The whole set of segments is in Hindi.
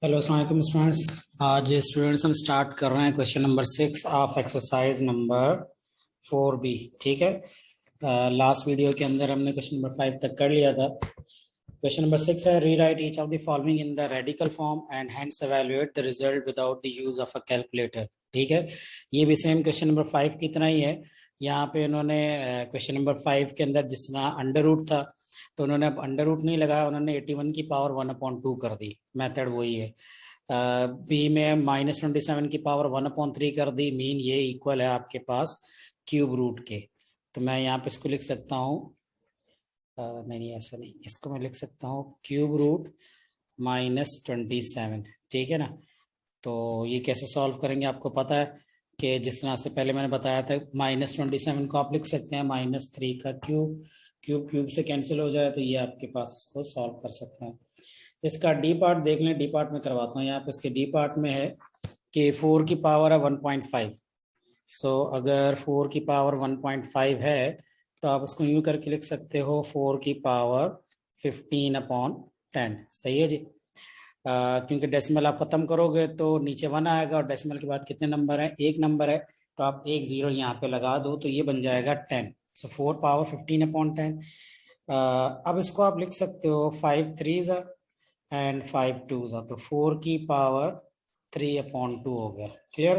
हेलो अस्सलाम वालेकुम स्टूडेंट्स। आज स्टूडेंट्स हम स्टार्ट कर रहे हैं question number 6 of exercise number 4B। ठीक है। लास्ट वीडियो के अंदर हमने क्वेश्चन नंबर 5 तक कर लिया था। क्वेश्चन नंबर 6 है rewrite each of the following in the radical form and hence evaluate the result without the use of a calculator. ठीक है। ये भी सेम क्वेश्चन नंबर 5 की तरह ही है। यहाँ पे उन्होंने क्वेश्चन नंबर 5 के अंदर जिस तरह अंडर रूट था, तो उन्होंने अब अंडर रूट नहीं लगाया, उन्होंने 81 की पावर 1/2 कर दी। मेथड वही है। बी में -27 की पावर 1/3 कर दी। मीन ये इक्वल है आपके पास क्यूब रूट के। तो मैं यहाँ पे इसको लिख सकता हूँ, नहीं ऐसा नहीं, इसको मैं लिख सकता हूँ क्यूब रूट -27। ठीक है ना। तो ये कैसे सॉल्व करेंगे आपको पता है कि जिस तरह से पहले मैंने बताया था, -27 को आप लिख सकते हैं -3 का क्यूब। क्यूब क्यूब से कैंसिल हो जाए तो ये आपके पास इसको सॉल्व कर सकते हैं। इसका डी पार्ट देख लें। डी पार्ट में करवाता हूँ। यहाँ पे इसके डी पार्ट में है कि 4 की पावर है 1.5। सो अगर 4 की पावर 1.5 है तो आप उसको यूं करके लिख सकते हो 4 की पावर 15/10। सही है जी। क्योंकि डेसिमल आप खत्म करोगे तो नीचे 1 आएगा और डेसिमल के बाद कितने नंबर है, एक नंबर है, तो आप एक जीरो यहाँ पे लगा दो तो ये बन जाएगा 10। सो 4 पावर 15/10। अब इसको आप लिख सकते हो 5 3 एंड 5 2 तो 4 की पावर 3/2 हो गया। क्लियर।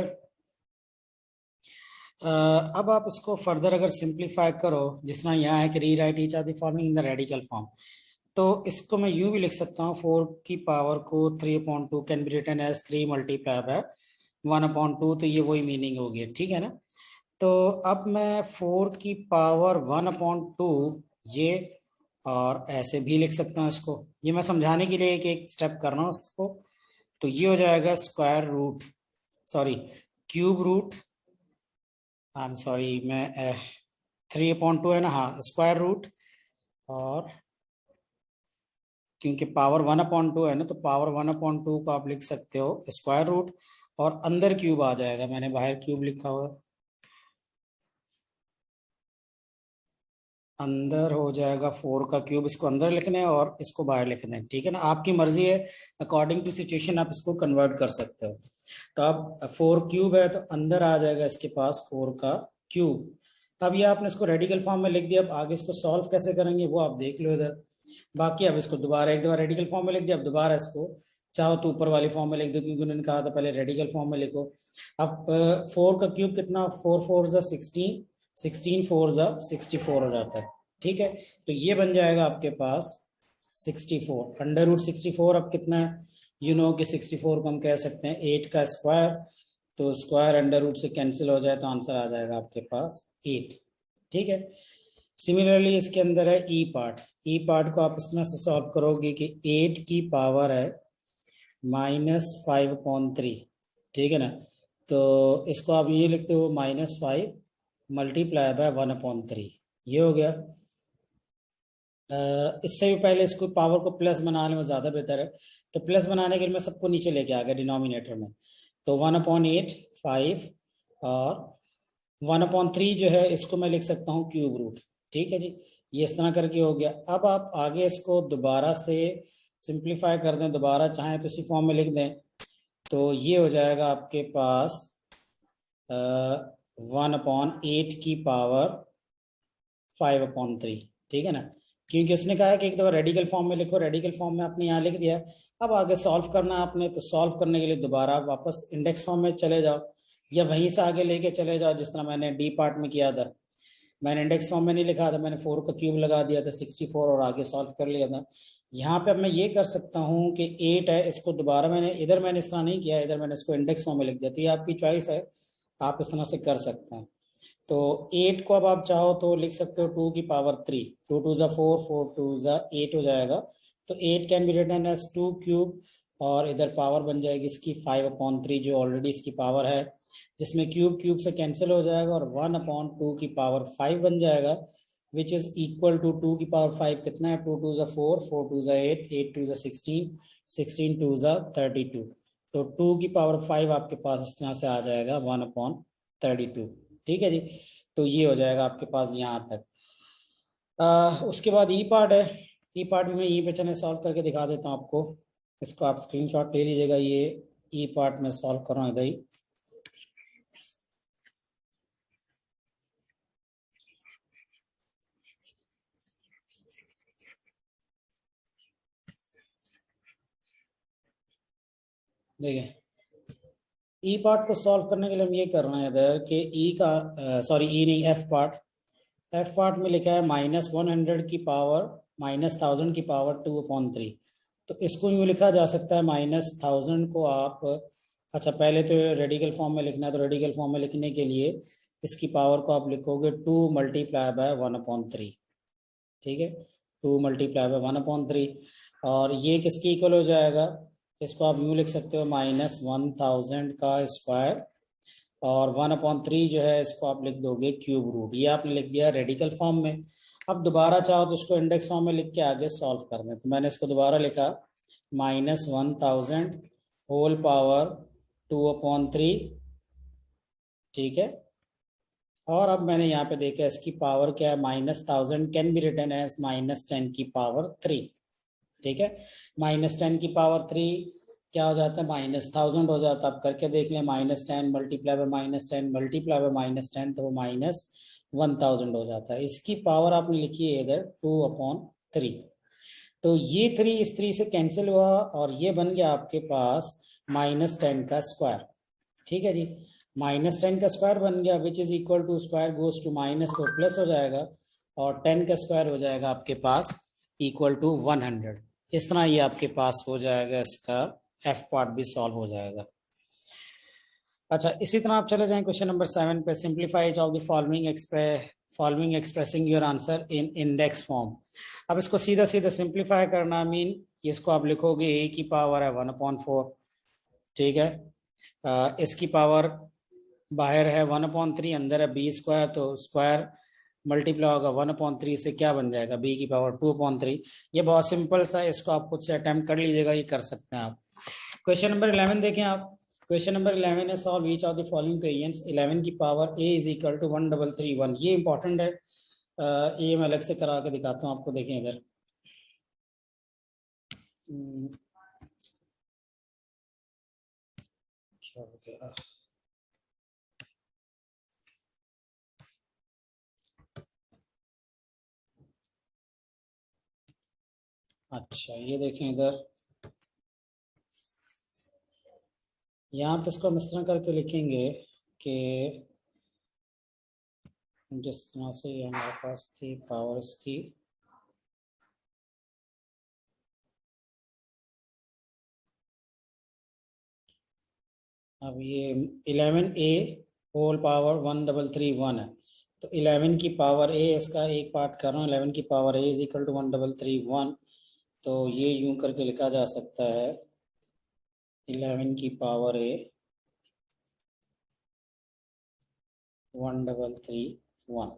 अब आप इसको फर्दर अगर सिंप्लीफाई करो, जिस तरह यहाँ है कि री right each of the following in the radical form, तो इसको मैं यूं भी लिख सकता हूँ 4 की पावर को 3/2 can be written as 3 multiply by 1/2। तो ये वही मीनिंग होगी। ठीक है ना। तो अब मैं 4 की पावर 1/2 ये और ऐसे भी लिख सकता हूँ इसको। ये मैं समझाने के लिए एक एक स्टेप कर रहा हूँ इसको। तो ये हो जाएगा square root, sorry cube root, I am sorry, मैं 3/2 है ना, हाँ स्क्वायर रूट। और क्योंकि पावर 1/2 है ना, तो पावर 1/2 को आप लिख सकते हो स्क्वायर रूट और अंदर क्यूब आ जाएगा। मैंने बाहर क्यूब लिखा हुआ है, अंदर हो जाएगा 4 का क्यूब। इसको अंदर लिखना है और इसको बाहर लिखना है। ठीक है ना। आपकी मर्जी है, अकॉर्डिंग टू सिचुएशन आप इसको कन्वर्ट कर सकते हो। तो अब 4 क्यूब है तो अंदर आ जाएगा इसके पास 4 का क्यूब। तब ये आपने इसको रेडिकल फॉर्म में लिख दिया। अब आगे इसको सॉल्व कैसे करेंगे वो आप देख लो इधर। बाकी अब इसको दोबारा एक दफा रेडिकल फॉर्म में लिख दिया। अब दोबारा इसको चाहो तो ऊपर वाली फॉर्म में लिख दो, क्योंकि उन्होंने कहा था पहले रेडिकल फॉर्म में लिखो। अब 4 का क्यूब कितना, 4 4 16, 16 4 64 हो जाता है। ठीक है। तो ये बन जाएगा आपके पास 64 अंडर रूट 64। अब कितना है, यू नो कि 64 को हम कह सकते हैं 8 का स्क्वायर। तो स्क्वायर अंडर रूट से कैंसिल हो जाए तो आंसर आ जाएगा आपके पास 8। ठीक है। सिमिलरली इसके अंदर है ई पार्ट। ई पार्ट को आप इस तरह से सॉल्व करोगे कि 8 की पावर है -5/3। ठीक है ना। तो इसको आप ये लिखते हो -5 मल्टीप्लाई बाय 1/3। ये हो गया। इससे भी पहले इसको पावर को प्लस बनाने में ज़्यादा बेहतर है। तो प्लस बनाने के लिए मैं सबको नीचे लेके आ गया डिनोमिनेटर में। तो 1/8 5 और 1/3 जो है इसको मैं लिख सकता हूँ क्यूब रूट। ठीक है जी। ये इस तरह करके हो गया। अब आप आगे इसको दोबारा से सिंप्लीफाई कर दें, दोबारा चाहें तो इसी फॉर्म में लिख दें। तो ये हो जाएगा आपके पास 1/8 की पावर 5/3। ठीक है ना। क्योंकि उसने कहा है कि एक दफा रेडिकल फॉर्म में लिखो, रेडिकल फॉर्म में आपने यहाँ लिख दिया। अब आगे सॉल्व करना आपने, तो सॉल्व करने के लिए दोबारा वापस इंडेक्स फॉर्म में चले जाओ या वहीं से आगे लेके चले जाओ, जिस तरह मैंने डी पार्ट में किया था। मैंने इंडेक्स फॉर्म में नहीं लिखा था, मैंने 4 का क्यूब लगा दिया था 64 और आगे सॉल्व कर लिया था। यहाँ पे अब मैं ये कर सकता हूँ कि 8 है, इसको दोबारा मैंने इस तरह नहीं किया, इधर मैंने इसको इंडेक्स फॉर्म में लिख दिया। तो ये आपकी चॉइस है, आप इस तरह से कर सकते हैं। तो 8 को अब आप चाहो तो लिख सकते हो 2 की पावर 3। 2 2 4, 4 2 8 हो जाएगा। तो 8 can be written as 2 cube और इधर पावर बन जाएगी इसकी 5/3 जो ऑलरेडी इसकी पावर है, जिसमें क्यूब क्यूब से कैंसिल हो जाएगा और 1/2 की पावर 5 बन जाएगा, विच इज इक्वल टू 2 की पावर 5 कितना है, 2 2 4, 4 2 8, 8 2 16, 16 2 32। तो 2 की पावर 5 आपके पास इस तरह से आ जाएगा 1/32। ठीक है जी। तो ये हो जाएगा आपके पास यहाँ तक। उसके बाद ई पार्ट है। ई पार्ट में मैं यहीं पे चले सॉल्व करके दिखा देता हूँ आपको। इसको आप स्क्रीनशॉट ले लीजिएगा। ये ई पार्ट में सॉल्व कर रहा हूँ इधर ही। देखिए ई पार्ट को सॉल्व करने के लिए हम ये कर रहे हैं इधर कि ई का सॉरी ई नहीं एफ पार्ट, एफ पार्ट में लिखा है -100 की पावर -1000 की पावर 2/3। तो इसको यूँ लिखा जा सकता है -1000 को आप, अच्छा पहले तो रेडिकल फॉर्म में लिखना है, तो रेडिकल फॉर्म में लिखने के लिए इसकी पावर को आप लिखोगे 2 × 1/3। ठीक है, 2 × 1/3। और ये किसकी इक्वल हो जाएगा, इसको आप यूँ लिख सकते हो -1000 का स्क्वायर, और 1/3 जो है इसको आप लिख दोगे क्यूब रूट। ये आपने लिख दिया रेडिकल फॉर्म में। अब दोबारा चाहो तो उसको इंडेक्स फॉर्म में लिख के आगे सॉल्व कर दें। तो मैंने इसको दोबारा लिखा -1000 होल पावर 2/3। ठीक है, और अब मैंने यहाँ पे देखा इसकी पावर क्या है, -1000 कैन बी रिटन एज -10 की पावर 3। ठीक है, -10 की पावर 3 क्या हो जाता है, -1000 हो जाता है। अब करके देख लें, -10 मल्टीप्लाई बाय -10 मल्टीप्लाई बाय -10, तो वो -1000 हो जाता है। इसकी पावर आपने लिखी है इधर 2/3। तो ये 3 इस 3 से कैंसिल हुआ और ये बन गया आपके पास -10 का स्क्वायर। ठीक है जी, -10 का स्क्वायर बन गया, which is equal to square goes to minus, तो प्लस हो जाएगा, और 10 का स्क्वायर हो जाएगा आपके पास इक्वल टू 100। इस तरह ये आपके पास हो जाएगा, इसका एफ पार्ट भी सॉल्व हो जाएगा। अच्छा, इसी तरह आप चले जाएं क्वेश्चन नंबर 7 पे। Simplify of the following expressing your answer in index form. अब इसको सीधा सीधा सिंप्लीफाई करना, मीन इसको आप लिखोगे ए की पावर है 1/4। ठीक है, इसकी पावर बाहर है 1/3, अंदर है बी स्क्वायर, तो स्क्वायर मल्टीप्लाई होगा 1/3 से, क्या बन जाएगा बी की पावर 2/3। ये बहुत सिंपल सा है, इसको आप खुद से अटेम्प्ट कर लीजिएगा, ये कर सकते हैं आप। क्वेश्चन नंबर 11 देखें आप। क्वेश्चन नंबर 11 है solve each of the following equations. 11 की power a is equal to 1331। ये इंपॉर्टेंट है, ये मैं अलग से करा के दिखाता हूँ आपको। देखें इधर, क्या हो गया, अच्छा ये देखें इधर, यहाँ पे इसको हम इस तरह करके लिखेंगे कि जिस तरह से ये हमारे पास थी पावर इसकी, अब ये 11a होल पावर 1331 है, तो 11 की पावर a, इसका एक पार्ट कर रहा हूँ, 11 की power a is equal to 1331। तो ये यूं करके लिखा जा सकता है 11 की पावर a 1331।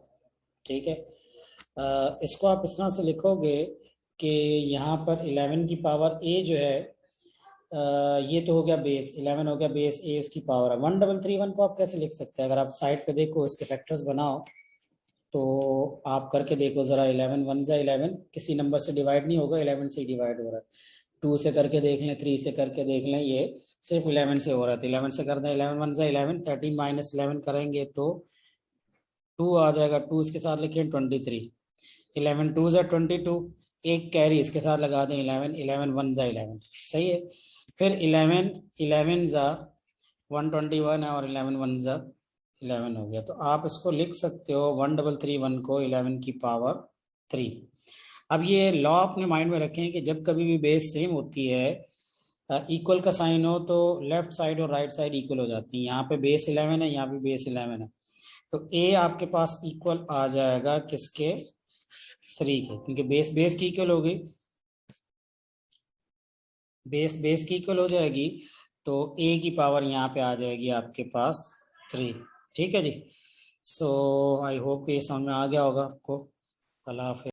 ठीक है, इसको आप इस तरह से लिखोगे कि यहाँ पर 11 की पावर a जो है, ये तो हो गया बेस, 11 हो गया बेस a, उसकी पावर है 1331। को आप कैसे लिख सकते हैं, अगर आप साइड पे देखो इसके फैक्टर्स बनाओ तो आप करके देखो जरा। 11 1 जा 11, किसी नंबर से डिवाइड नहीं होगा, 11 से ही डिवाइड हो रहा है। 2 से करके देख लें, 3 से करके देख लें, ये सिर्फ 11 से हो रहा है। 11 से कर दें, 11 1 जा 11, 13 माइनस 11 करेंगे तो 2 आ जाएगा। 2 इसके साथ लिखें 23, 11 2 जा 22, एक कैरी इसके साथ लगा दें 11, 11 1 जा 11, सही है। फिर 11 11 जा 121 है, और 11 1 जा 11 हो गया। तो आप इसको लिख सकते हो 1331 को 11 की पावर 3। अब ये लॉ अपने माइंड में रखें कि जब कभी भी बेस सेम होती है, इक्वल का साइन हो, तो लेफ्ट साइड और राइट साइड इक्वल हो जाती है। यहाँ पे बेस 11 है, यहाँ पे बेस 11 है, तो ए आपके पास इक्वल आ जाएगा किसके, 3 के, क्योंकि बेस बेस की इक्वल होगी, बेस बेस की इक्वल हो जाएगी, तो ए की पावर यहाँ पे आ जाएगी आपके पास 3। ठीक है जी, सो आई होप ये समझ में आ गया होगा आपको। अल्लाह हाफिज़।